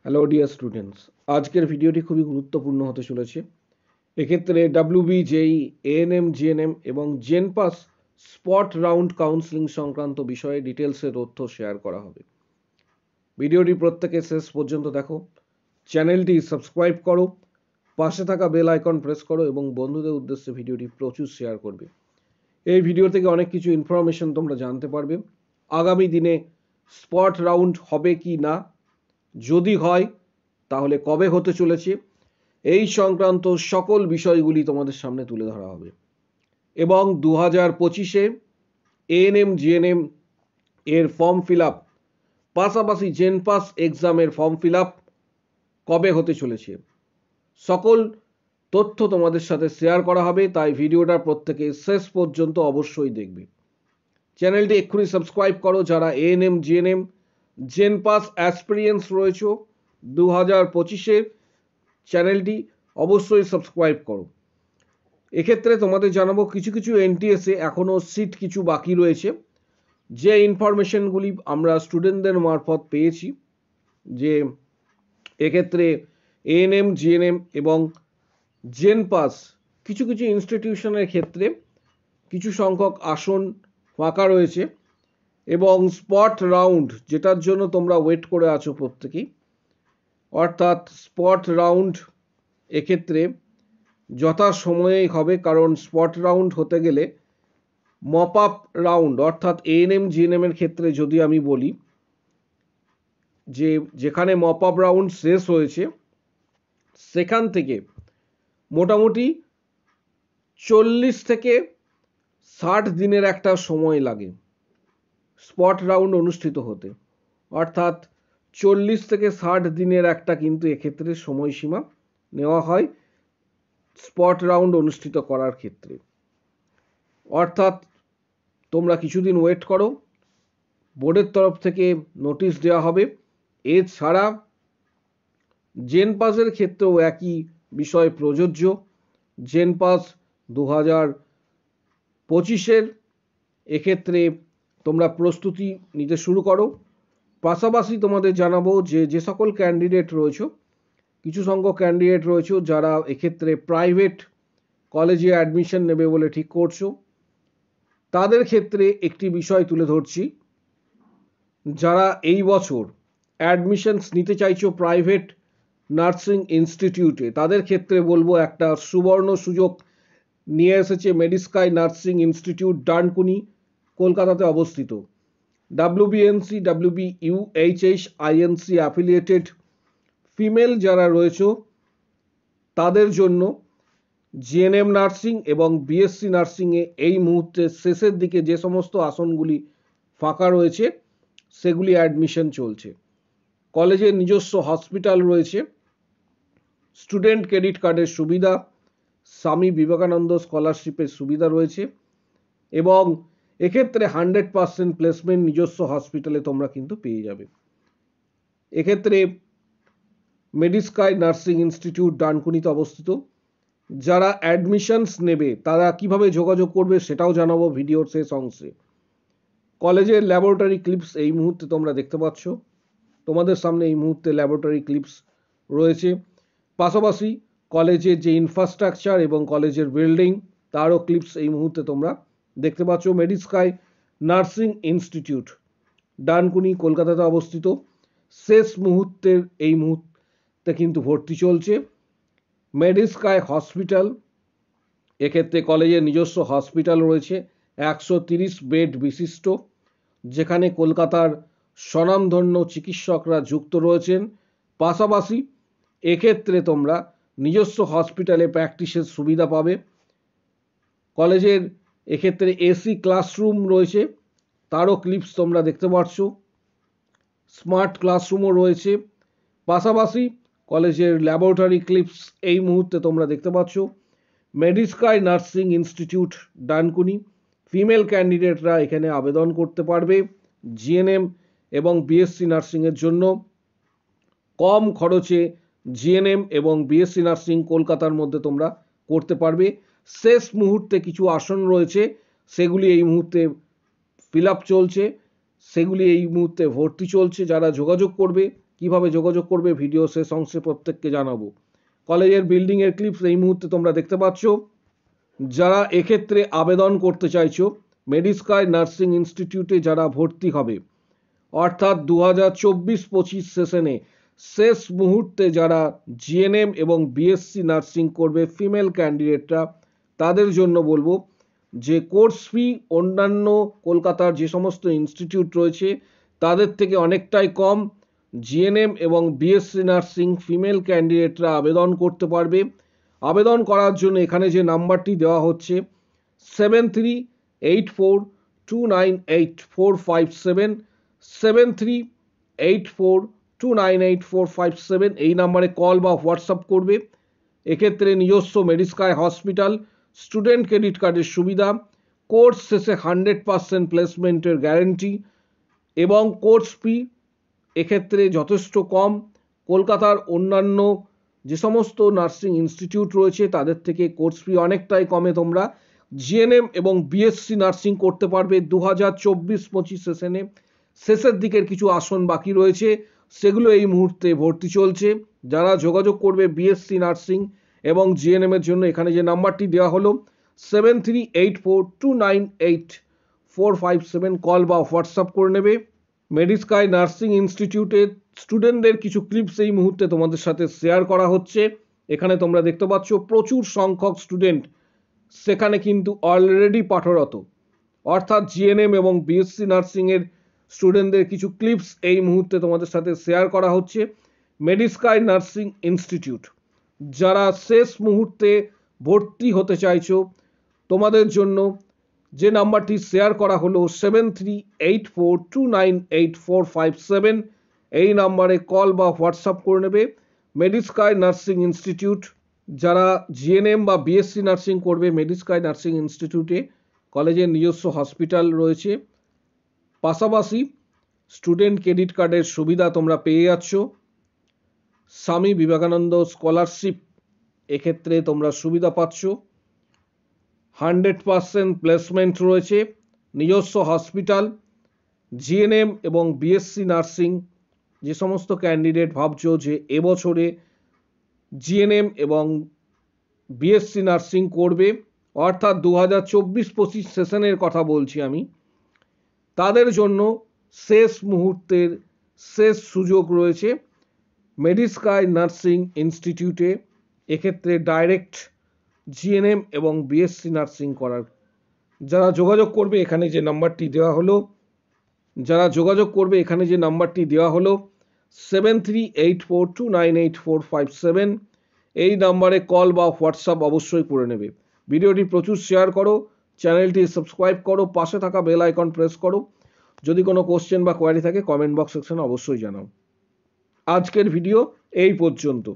Hello dear students, আজকের ভিডিওটি খুবই গুরুত্বপূর্ণ হতে চলেছে। এক্ষেত্রে ডাব্লিউবি, জেই, এএনএম, জিএনএম এবং জেনপাস স্পট রাউন্ড কাউন্সেলিং সংক্রান্ত বিষয়ে ডিটেলসে তথ্য শেয়ার করা হবে। ভিডিওটি প্রত্যেকে শেষ পর্যন্ত দেখো, চ্যানেলটি সাবস্ক্রাইব করো, পাশে থাকা বেল আইকন প্রেস করো এবং বন্ধুদের উদ্দেশ্যে ভিডিওটি প্রচুর শেয়ার করবে। এই ভিডিও থেকে অনেক কিছু ইনফরমেশন তোমরা জানতে পারবে। আগামী দিনে স্পট রাউন্ড হবে কি না, যদি হয় তাহলে কবে হতে চলেছে, এই সংক্রান্ত সকল বিষয়গুলি তোমাদের সামনে তুলে ধরা হবে। এবং 2025-এ এএনএম জিএনএম এর ফর্ম ফিল আপ, পাশাপাশি জেনপাস এক্সামের ফর্ম ফিল আপ কবে হতে চলেছে, সকল তথ্য তোমাদের সাথে শেয়ার করা হবে। তাই ভিডিওটা প্রত্যেকে শেষ পর্যন্ত অবশ্যই দেখবে। চ্যানেলটি এক্ষুনি সাবস্ক্রাইব করো যারা এএনএম জিএনএম জেনপাস অ্যাসপিরিয়েন্স রয়েছে 2025-এর, চ্যানেলটি অবশ্যই সাবস্ক্রাইব করো। এক্ষেত্রে তোমাদের জানাবো কিছু কিছু এনটিএসে এখনও সিট কিছু বাকি রয়েছে, যে ইনফরমেশনগুলি আমরা স্টুডেন্টদের মারফত পেয়েছি যে এক্ষেত্রে এএনএম জিএনএম এবং জেনপাস কিছু কিছু ইনস্টিটিউশনের ক্ষেত্রে কিছু সংখ্যক আসন ফাঁকা রয়েছে এবং স্পট রাউন্ড, যেটার জন্য তোমরা ওয়েট করে আছো প্রত্যেকেই, অর্থাৎ স্পট রাউন্ড এক্ষেত্রে যথাসময়েই হবে। কারণ স্পট রাউন্ড হতে গেলে মপ আপ রাউন্ড, অর্থাৎ এএনএম জিএনএম এর ক্ষেত্রে যদি আমি বলি যে যেখানে মপ আপ রাউন্ড শেষ হয়েছে সেখান থেকে মোটামুটি 40 থেকে 60 দিনের একটা সময় লাগে স্পট রাউন্ড অনুষ্ঠিত হতে, অর্থাৎ 40 থেকে 60 দিনের একটা কিন্তু এক্ষেত্রে সময়সীমা নেওয়া হয় স্পট রাউন্ড অনুষ্ঠিত করার ক্ষেত্রে। অর্থাৎ তোমরা কিছুদিন ওয়েট করো, বোর্ডের তরফ থেকে নোটিশ দেওয়া হবে। এছাড়া জেনপাসের ক্ষেত্রেও একই বিষয় প্রযোজ্য। জেনপাস 2025-এর এক্ষেত্রে তোমরা প্রস্তুতি নিতে শুরু করো। পাশাপাশি তোমাদের জানাবো যে যে সকল ক্যান্ডিডেট রয়েছে, কিছু সংখ্যক ক্যান্ডিডেট রয়েছে যারা এক্ষেত্রে প্রাইভেট কলেজে অ্যাডমিশন নেবে বলে ঠিক করছো, তাদের ক্ষেত্রে একটি বিষয় তুলে ধরছি। যারা এই বছর অ্যাডমিশনস নিতে চাইছো প্রাইভেট নার্সিং ইনস্টিটিউটে, তাদের ক্ষেত্রে বলবো একটা সুবর্ণ সুযোগ নিয়ে এসেছে মেডিস্কাই নার্সিং ইনস্টিটিউট, ডানকুনি, কলকাতাতে অবস্থিত। ডাব্লিউবিএনসি, ডাব্লিউবিইউএইচএস, আইএনসি অ্যাফিলিয়েটেড ফিমেল যারা রয়েছে তাদের জন্য জিএনএম নার্সিং এবং বিএসসি নার্সিংয়ে এই মুহূর্তে শেষের দিকে যে সমস্ত আসনগুলি ফাঁকা রয়েছে সেগুলি অ্যাডমিশন চলছে। কলেজের নিজস্ব হসপিটাল রয়েছে, স্টুডেন্ট ক্রেডিট কার্ডের সুবিধা, স্বামী বিবেকানন্দ স্কলারশিপের সুবিধা রয়েছে এবং এক্ষেত্রে 100% প্লেসমেন্ট নিজস্ব হসপিটালে তোমরা কিন্তু পেয়ে যাবে। এক্ষেত্রে মেডিস্কাই নার্সিং ইনস্টিটিউট ডানকুনিতে অবস্থিত। যারা অ্যাডমিশনস নেবে তারা কিভাবে যোগাযোগ করবে সেটাও জানাবো ভিডিওর শেষ অংশে। কলেজের ল্যাবরেটরি ক্লিপস এই মুহূর্তে তোমরা দেখতে পাচ্ছ, তোমাদের সামনে এই মুহূর্তে ল্যাবরেটরি ক্লিপস রয়েছে। পাশাপাশি কলেজের যে ইনফ্রাস্ট্রাকচার এবং কলেজের বিল্ডিং তারও ক্লিপস এই মুহূর্তে তোমরা দেখতে পাচ্ছ। মেডিস্কাই নার্সিং ইনস্টিটিউট ডানকুনি কলকাতাতে অবস্থিত। শেষ মুহূর্তের এই মুহূর্তে কিন্তু ভর্তি চলছে। মেডিস্কাই হসপিটাল, এক্ষেত্রে কলেজের নিজস্ব হসপিটাল রয়েছে 130 বেড বিশিষ্ট, যেখানে কলকাতার স্বনামধন্য চিকিৎসকরা যুক্ত রয়েছেন। পাশাপাশি এক্ষেত্রে তোমরা নিজস্ব হসপিটালে প্র্যাকটিসের সুবিধা পাবে। কলেজের এক্ষেত্রে এসি ক্লাসরুম রয়েছে, তারও ক্লিপস তোমরা দেখতে পাচ্ছ। স্মার্ট ক্লাসরুমও রয়েছে। পাশাপাশি কলেজের ল্যাবরেটরি ক্লিপস এই মুহূর্তে তোমরা দেখতে পাচ্ছ। Medisky nursing institute Dankuni, female ক্যান্ডিডেটরা এখানে আবেদন করতে পারবে জিএনএম এবং বিএসসি নার্সিংয়ের জন্য। কম খরচে জিএনএম এবং বিএসসি নার্সিং কলকাতার মধ্যে তোমরা করতে পারবে। শেষ মুহূর্তে কিছু আসন রয়েছে, সেগুলি এই মুহূর্তে ফিল আপ চলছে, সেগুলি এই মুহূর্তে ভর্তি চলছে। যারা যোগাযোগ করবে কিভাবে যোগাযোগ করবে ভিডিও শেষ অংশে প্রত্যেককে জানাবো। কলেজের বিল্ডিংয়ের ক্লিপস এই মুহূর্তে তোমরা দেখতে পাচ্ছ। যারা এক্ষেত্রে আবেদন করতে চাইছো মেডিস্কাই নার্সিং ইনস্টিটিউটে যারা ভর্তি হবে, অর্থাৎ 2024-25 সেশনে শেষ মুহূর্তে যারা জিএনএম এবং বিএসসি নার্সিং করবে ফিমেল ক্যান্ডিডেটরা, তাদের জন্য বলবো যে কোর্স ফি অন্যান্য কলকাতার যে সমস্ত ইনস্টিটিউট রয়েছে তাদের থেকে অনেকটাই কম। জিএনএম এবং বিএসসি নার্সিং ফিমেল ক্যান্ডিডেটরা আবেদন করতে পারবে। আবেদন করার জন্য এখানে যে নাম্বারটি দেওয়া হচ্ছে 7384298457, 7384298457, এই নাম্বারে কল বা হোয়াটসঅ্যাপ করবে। এক্ষেত্রে নিজস্ব মেডিস্কাই হসপিটাল, স্টুডেন্ট ক্রেডিট কার্ডের সুবিধা, কোর্স শেষে 100% প্লেসমেন্টের গ্যারেন্টি এবং কোর্স ফি এক্ষেত্রে যথেষ্ট কম। কলকাতার অন্যান্য যে সমস্ত নার্সিং ইনস্টিটিউট রয়েছে তাদের থেকে কোর্স ফি অনেকটাই কমে তোমরা জিএনএম এবং বিএসসি নার্সিং করতে পারবে। 2024-25 সেশনে শেষের দিকের কিছু আসন বাকি রয়েছে, সেগুলো এই মুহূর্তে ভর্তি চলছে। যারা যোগাযোগ করবে বিএসসি নার্সিং এবং জিএনএম এর জন্য এখানে যে নাম্বারটি দেওয়া হলো 7384298457 কল বা হোয়াটসঅ্যাপ করে নেবে। মেডিস্কাই নার্সিং ইনস্টিটিউটের স্টুডেন্টদের কিছু ক্লিপস এই মুহূর্তে তোমাদের সাথে শেয়ার করা হচ্ছে। এখানে তোমরা দেখতে পাচ্ছ প্রচুর সংখ্যক স্টুডেন্ট সেখানে কিন্তু অলরেডি পাঠরত, অর্থাৎ জিএনএম এবং বিএসসি নার্সিংয়ের স্টুডেন্টদের কিছু ক্লিপস এই মুহূর্তে তোমাদের সাথে শেয়ার করা হচ্ছে। মেডিস্কাই নার্সিং ইনস্টিটিউট যারা শেষ মুহূর্তে ভর্তি হতে চাইছো তোমাদের জন্য যে নাম্বারটি শেয়ার করা হলো 7384298457, এই নাম্বারে কল বা হোয়াটসঅ্যাপ করে নেবে। মেডিস্কাই নার্সিং ইনস্টিটিউট যারা জিএনএম বা বিএসসি নার্সিং করবে, মেডিস্কাই নার্সিং ইনস্টিটিউটে কলেজের নিজস্ব হসপিটাল রয়েছে, পাশাপাশি স্টুডেন্ট ক্রেডিট কার্ডের সুবিধা তোমরা পেয়ে যাচ্ছ। স্বামী বিবেকানন্দ স্কলারশিপ এক্ষেত্রে তোমরা সুবিধা পাচ্ছ। 100% প্লেসমেন্ট রয়েছে, নিজস্ব হসপিটাল, জিএনএম এবং বিএসসি নার্সিং যে সমস্ত ক্যান্ডিডেট ভাবছো যে এবছরে জিএনএম এবং বিএসসি নার্সিং করবে, অর্থাৎ 2024-25 সেশনের কথা বলছি আমি, তাদের জন্য শেষ মুহূর্তের শেষ সুযোগ রয়েছে মেডিস্কাই নার্সিং ইনস্টিটিউটে এক্ষেত্রে ডাইরেক্ট জিএনএম এবং বিএসসি নার্সিং করার। যারা যোগাযোগ করবে এখানে যে নাম্বারটি দেওয়া হলো 7384298457, এই নাম্বারে কল বা হোয়াটসঅ্যাপ অবশ্যই করে নেবে। ভিডিওটি প্রচুর শেয়ার করো, চ্যানেলটি সাবস্ক্রাইব করো, পাশে থাকা বেল আইকন প্রেস করো। যদি কোনো কোশ্চেন বা কোয়ারি থাকে কমেন্ট বক্স সেকশনে অবশ্যই জানাও। আজকের ভিডিও এই পর্যন্ত।